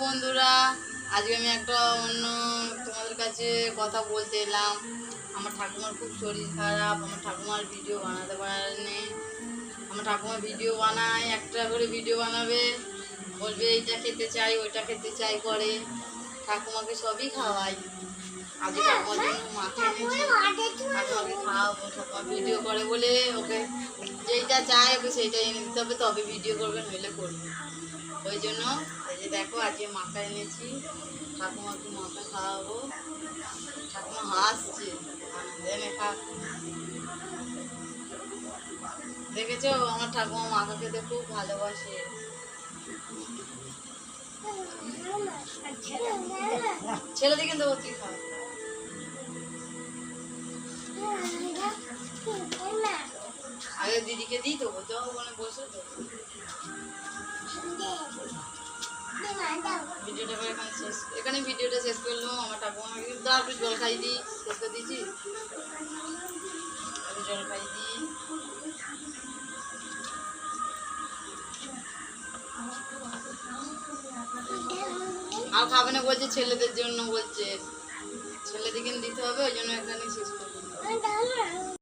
বন্ধুরা, আজকে আমি একটা অন্য তোমাদের কাছে কথা বলতে এলাম। আমার ঠাকুমার খুব শরীর খারাপ, আমার ঠাকুমার ভিডিও বানাতে পারেনি। আমার ঠাকুমা ভিডিও বানায়, একটা করে ভিডিও বানাবে, বলবে এইটা খেতে চাই ওইটা খেতে চাই করে। ঠাকুমাকে সবই খাওয়াই। আজকে ঠাকুমার জন্য মাকে এনেছি, ঠাকুমাকে খাওয়াবো। ঠাকুমা ভিডিও করে বলে ওকে যেইটা চাই ওকে সেইটা এনে দিতে হবে, তবে ভিডিও করবে, নইলে করবে। ওই জন্য এই যে দেখো আজকে মাখা এনেছি, ঠাকুমাকে মাখা খাওয়াবো। ঠাকুমা হাসছে, এনে খা। দেখেছো আমার ঠাকুমা মাখা খেতে খুব ভালোবাসে। ছেলে দিকে দেবো, তুই খা। আগে দিদিকে দিই দেবো, তো ওখানে বসে তো। ভিডিওটা এখানে শেষ, এখানে ভিডিওটা শেষ করলাম। আমার ঠাকুমাকে কিন্তু একটু জল খাই দিই, শেষ করে দিয়েছি, একটু জল খাই দিই। আর খাবে না বলছে, ছেলেদের জন্য বলছে, ছেলেদিকে দিতে হবে, ওই জন্য এখানে শেষ করে দিই।